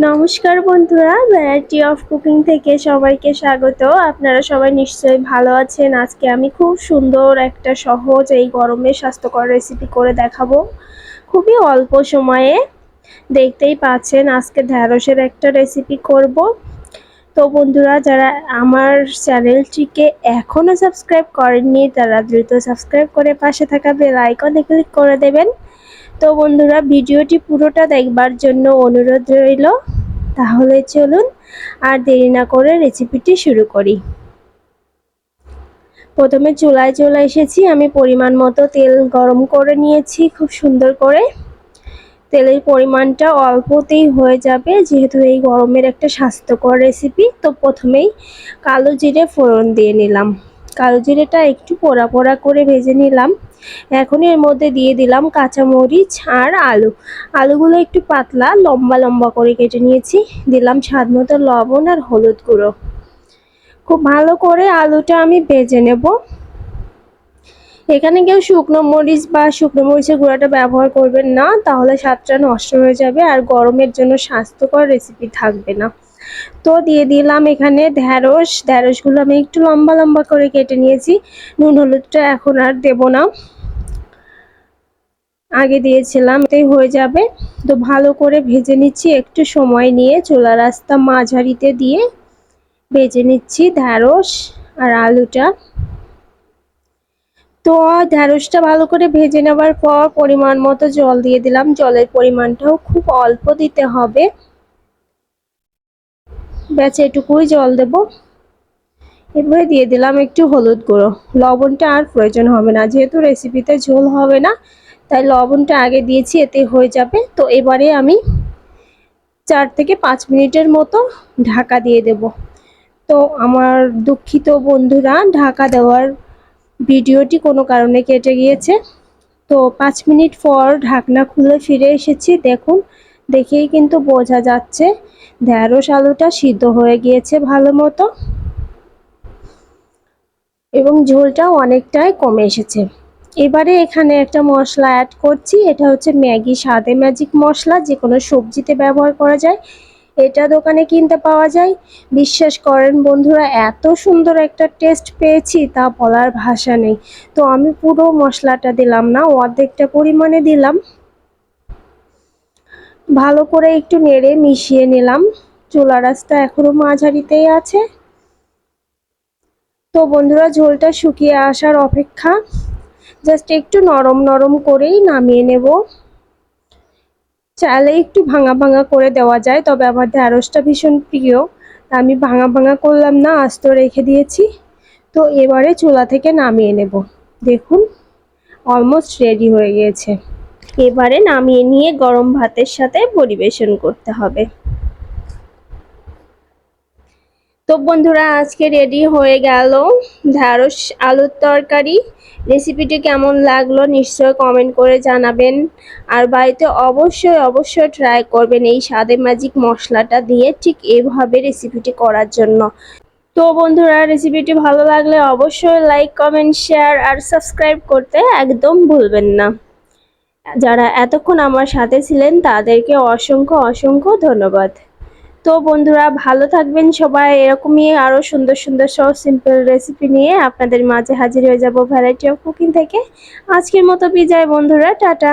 নমস্কার বন্ধুরা, variety of cooking থেকে সবাইকে স্বাগত। আপনারা সবাই নিশ্চয়ই ভালো আছেন। আজকে আমি খুব সুন্দর একটা সহজ এই গরমে স্বাস্থ্যকর রেসিপি করে দেখাবো খুবই অল্প সময়ে। দেখতেই পাচ্ছেন আজকে ঢ্যাঁড়সের একটা রেসিপি করব। তো বন্ধুরা, যারা আমার চ্যানেলটিকে এখনও সাবস্ক্রাইব করেননি তারা দ্রুত সাবস্ক্রাইব করে পাশে থাকা বেল আইকনে ক্লিক করে দেবেন। তো বন্ধুরা, ভিডিওটি পুরোটা দেখবার জন্য অনুরোধ রইল। তাহলে চলুন আর দেরি না করে রেসিপিটি শুরু করি। প্রথমে চুলায় চলে এসেছি। আমি পরিমাণ মতো তেল গরম করে নিয়েছি খুব সুন্দর করে। তেলের পরিমাণটা অল্পতেই হয়ে যাবে, যেহেতু এই গরমের একটা স্বাস্থ্যকর রেসিপি। তো প্রথমেই কালো জিরে ফোড়ন দিয়ে নিলাম। কালো জিরেটা একটু পোড়া পোড়া করে ভেজে নিলাম। এখন এর মধ্যে দিয়ে দিলাম কাঁচামরিচ আর আলুগুলো একটু পাতলা লম্বা লম্বা করে কেটে নিয়েছি। দিলাম স্বাদ মতো লবণ আর হলুদ গুঁড়ো। খুব ভালো করে আলুটা আমি ভেজে নেব। এখানে কেউ শুকনো মরিচ বা শুকনো মরিচের গুঁড়াটা ব্যবহার করবেন না, তাহলে স্বাদটা নষ্ট হয়ে যাবে আর গরমের জন্য স্বাস্থ্যকর রেসিপি থাকবে না। তো দিয়ে দিলাম এখানে ঢ্যাঁড়সগুলো আমি একটু লম্বা লম্বা করে কেটে নিয়েছি। নুন হলুদটা এখন আর দেব না, আগে দিয়েছিলাম, এটাই হয়ে যাবে। তো ভালো করে ভেজে নিচ্ছি একটু সময় নিয়ে। চুলার আঁচটা মাঝারিতে দিয়ে ভেজে নিচ্ছি ঢ্যাঁড়স আর আলুটা। তো ঢ্যাঁড়সটা ভালো করে ভেজে নেওয়ার পর পরিমাণ মতো জল দিয়ে দিলাম। জলের পরিমাণটাও খুব অল্প দিতে হবে, ব্যাস এটুকুই জল দেব। এরপরে দিয়ে দিলাম একটু হলুদ গুঁড়ো। লবণটা আর প্রয়োজন হবে না, যেহেতু রেসিপিতে ঝোল হবে না, তাই লবণটা আগে দিয়েছি, এতে হয়ে যাবে। তো এবারে আমি 4 থেকে 5 মিনিটের মতো ঢাকা দিয়ে দেব। তো আমার দুঃখিত বন্ধুরা, ঢাকা দেওয়ার ভিডিওটি কোনো কারণে কেটে গিয়েছে। তো 5 মিনিট পর ঢাকনা খুলে ফিরে এসেছি। দেখুন, দেখেই কিন্তু বোঝা যাচ্ছে ঢ্যাঁড়স আলুটা সিদ্ধ হয়ে গিয়েছে ভালো মতো এবং ঝোলটাও অনেকটাই কমে এসেছে। এবারে এখানে একটা মশলা অ্যাড করছি, এটা হচ্ছে ম্যাগি স্বাদে ম্যাজিক মশলা। যে কোনো সবজিতে ব্যবহার করা যায়, এটা দোকানে কিনতে পাওয়া যায়। বিশ্বাস করেন বন্ধুরা, এত সুন্দর একটা টেস্ট পেয়েছি তা বলার ভাষা নেই। তো আমি পুরো মশলাটা দিলাম না, অর্ধেকটা পরিমাণে দিলাম। ভালো করে একটু নেড়ে মিশিয়ে নিলাম। চুলার আঁচটা এখনো মাঝারিতেই আছে। তো বন্ধুরা, ঝোলটা শুকিয়ে আসার অপেক্ষা, জাস্ট একটু নরম নরম করেই নামিয়ে নেব। চাইলে একটু ভাঙা ভাঙা করে দেওয়া যায়, তবে আমার ঢ্যাঁড়সটা ভীষণ প্রিয়, আমি ভাঙা ভাঙা করলাম না, আস্ত রেখে দিয়েছি। তো এবারে চুলা থেকে নামিয়ে নেব। দেখুন, অলমোস্ট রেডি হয়ে গিয়েছে। এবারে নামিয়ে নিয়ে গরম ভাতের সাথে পরিবেশন করতে হবে। তো বন্ধুরা, আজকে রেডি হয়ে গেল ঢ্যাঁড়স আলুর তরকারি। রেসিপিটি কেমন লাগলো নিশ্চয়ই কমেন্ট করে জানাবেন। আর বাড়িতে অবশ্যই ট্রাই করবেন এই স্বাদে ম্যাজিক মশলাটা দিয়ে ঠিক এভাবে রেসিপিটি করার জন্য। তো বন্ধুরা, রেসিপিটি ভালো লাগলে অবশ্যই লাইক, কমেন্ট, শেয়ার আর সাবস্ক্রাইব করতে একদম ভুলবেন না। যারা এতক্ষণ আমার সাথে ছিলেন তাদেরকে অসংখ্য ধন্যবাদ। তো বন্ধুরা, ভালো থাকবেন সবাই। এরকমই আরও সুন্দর সুন্দর সহজ সিম্পল রেসিপি নিয়ে আপনাদের মাঝে হাজির হয়ে যাব ভ্যারাইটি অফ কুকিং থেকে। আজকের মতো বিদায় বন্ধুরা, টাটা।